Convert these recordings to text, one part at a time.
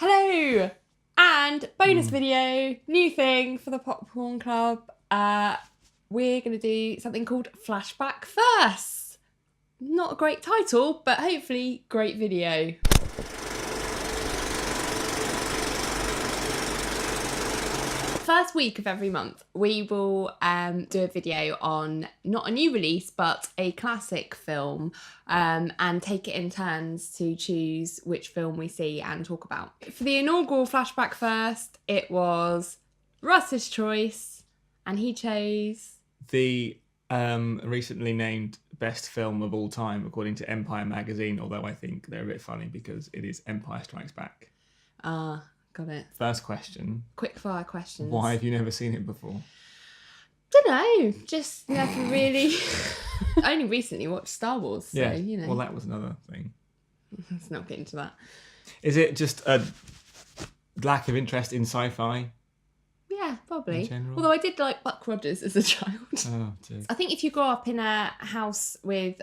Hello! And bonus video, new thing for the Popcorn Club. We're going to do something called Flashback Firsts. Not a great title, but hopefully great video. First week of every month, we will do a video on not a new release, but a classic film, and take it in turns to choose which film we see and talk about. For the inaugural Flashback First, it was Russ's choice, and he chose the recently named best film of all time according to Empire magazine, although I think they're a bit funny because it is Empire Strikes Back. Got it. First question. Quick fire questions. Why have you never seen it before? Don't know. Just never really. Only recently watched Star Wars, so Yeah. you know. Well, that was another thing. Let's not get into that. Is it just a lack of interest in sci-fi? Yeah, probably. In general? Although I did like Buck Rogers as a child. Oh, dear. I think if you grow up in a house with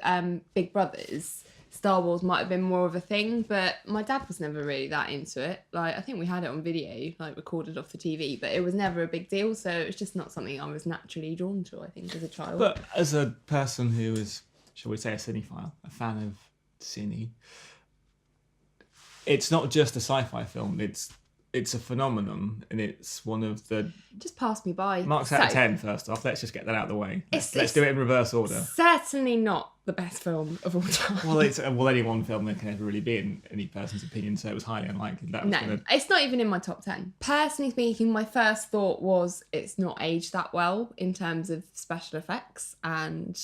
big brothers, Star Wars might have been more of a thing, but my dad was never really that into it. Like, I think we had it on video, like recorded off the TV, but it was never a big deal, so it's just not something I was naturally drawn to, I think, as a child. But as a person who is, shall we say, a cinephile, a fan of cine, it's not just a sci-fi film, it's a phenomenon, and it's one of the... Just pass me by. Marks out of 10, first off. Let's just get that out of the way. Let's do it in reverse order. Certainly not the best film of all time. Well, any one film that can never really be in any person's opinion, so it was highly unlikely that was it's not even in my top 10. Personally speaking, my first thought was it's not aged that well in terms of special effects and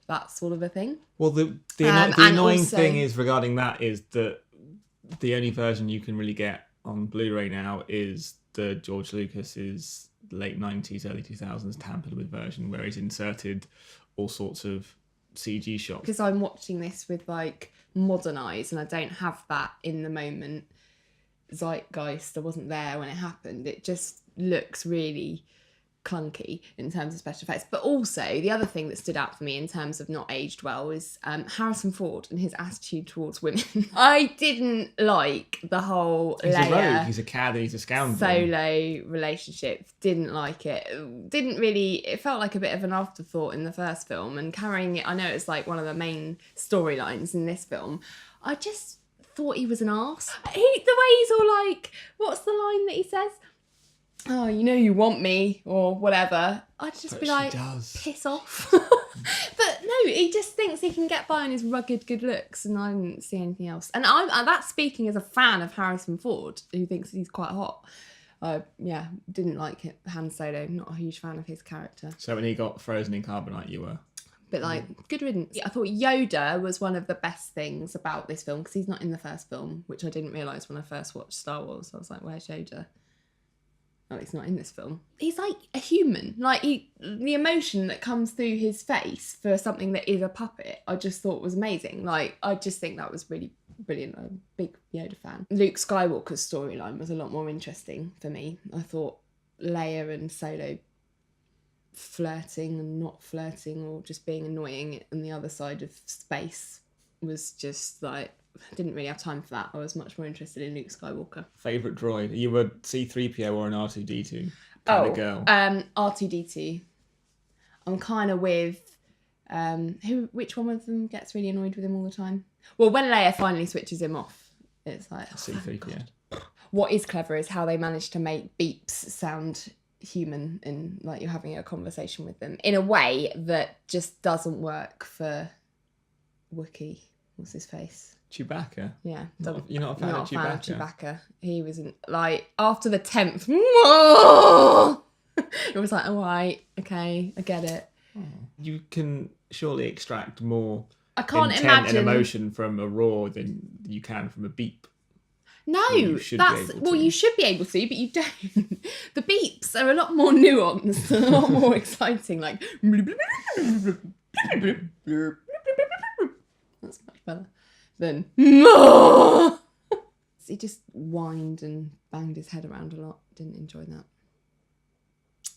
that sort of a thing. Well, the annoying thing is regarding that is that the only version you can really get on Blu-ray now is the George Lucas's late 90s, early 2000s tampered with version where he's inserted all sorts of CG shots. Because I'm watching this with like modern eyes and I don't have that in the moment zeitgeist. I wasn't there when it happened. It just looks really clunky in terms of special effects. But also the other thing that stood out for me in terms of not aged well is Harrison Ford and his attitude towards women. I didn't like the whole He's Leia, a rogue, he's a cad, he's a scoundrel. Solo relationship. Didn't like it. It felt like a bit of an afterthought in the first film, and carrying it, I know it's like one of the main storylines in this film. I just thought he was an arse. The way he's all like, what's the line that he says? Oh, you know you want me, or whatever. I'd just be like, piss off. But no, he just thinks he can get by on his rugged good looks, and I didn't see anything else. And that's speaking as a fan of Harrison Ford, who thinks he's quite hot. Didn't like it. Han Solo, not a huge fan of his character. So when he got frozen in carbonite, you were... But good riddance. I thought Yoda was one of the best things about this film, because he's not in the first film, which I didn't realise when I first watched Star Wars. I was like, where's Yoda? Oh, he's not in this film. He's like a human. Like, the emotion that comes through his face for something that is a puppet, I just thought was amazing. Like, I just think that was really brilliant. I'm a big Yoda fan. Luke Skywalker's storyline was a lot more interesting for me. I thought Leia and Solo flirting and not flirting, or just being annoying on the other side of space, was just like... I didn't really have time for that. I was much more interested in Luke Skywalker. Favourite droid? Are you a C-3PO or an R2-D2 kind of girl? R2-D2. I'm kind of with... which one of them gets really annoyed with him all the time? Well, when Leia finally switches him off, it's like... C-3PO. What is clever is how they manage to make beeps sound human, and like you're having a conversation with them in a way that just doesn't work for Wookiee. What's his face? Chewbacca? Yeah. You're not a fan of Chewbacca? He wasn't, like, after the 10th, it was like, all right, okay, I get it. You can surely extract more intent and emotion from a roar than you can from a beep. No, you should be able to, but you don't. The beeps are a lot more nuanced and a lot more exciting, like... That's much better than... He just whined and banged his head around a lot. Didn't enjoy that.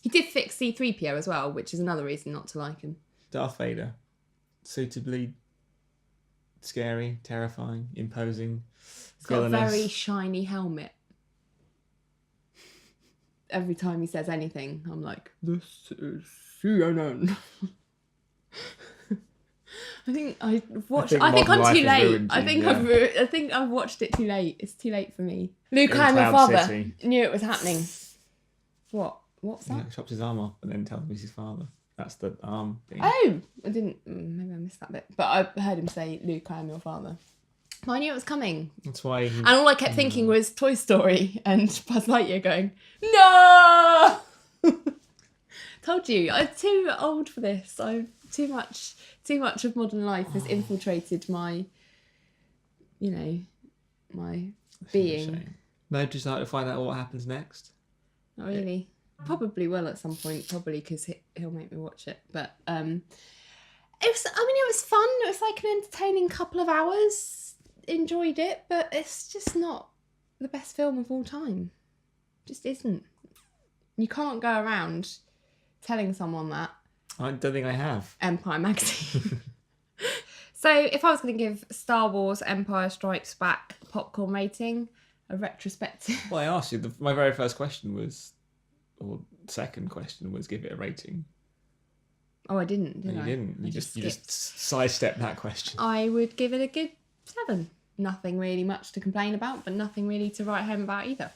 He did fix C-3PO as well, which is another reason not to like him. Darth Vader. Suitably scary, terrifying, imposing. He's got a very shiny helmet. every time he says anything, I'm like, this is CNN. I think I've watched. I think I'm too late. I think I've watched it too late. It's too late for me. Luke, I'm your father. City. Knew it was happening. What? What's that? Yeah, chops his arm off and then tells me he's his father. That's the arm thing. Oh, I didn't. Maybe I missed that bit. But I heard him say, "Luke, I am your father." Well, I knew it was coming. That's why. And all I kept thinking was Toy Story and Buzz Lightyear going, "No!" Told you, I'm too old for this. I'm too much of modern life has infiltrated my, my being. No desire to find out what happens next? Not really. Probably will at some point, probably because he'll make me watch it. But it was fun. It was like an entertaining couple of hours. Enjoyed it, but it's just not the best film of all time. Just isn't. You can't go around telling someone that. I don't think I have. Empire magazine. So if I was going to give Star Wars Empire Strikes Back a popcorn rating, a retrospective. Well, I asked you, my very first question was, or second question was, give it a rating. Oh, I didn't, did I? You didn't. You just sidestepped that question. I would give it a good 7. Nothing really much to complain about, but nothing really to write home about either.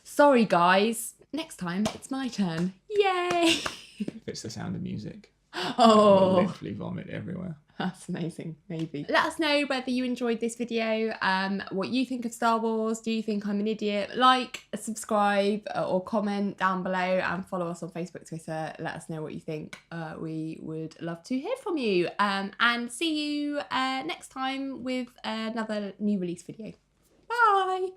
Sorry, guys. Next time, it's my turn. Yay! If it's the Sound of Music. Oh. I'll literally vomit everywhere. That's amazing. Maybe. Let us know whether you enjoyed this video, what you think of Star Wars. Do you think I'm an idiot? Like, subscribe, or comment down below, and follow us on Facebook, Twitter. Let us know what you think. We would love to hear from you. And see you next time with another new release video. Bye!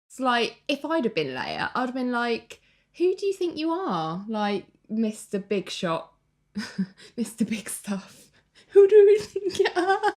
It's like, if I'd have been Leia, I'd have been like, who do you think you are? Like, Mr. Big Shot. Mr. Big Stuff. Who do we think you are?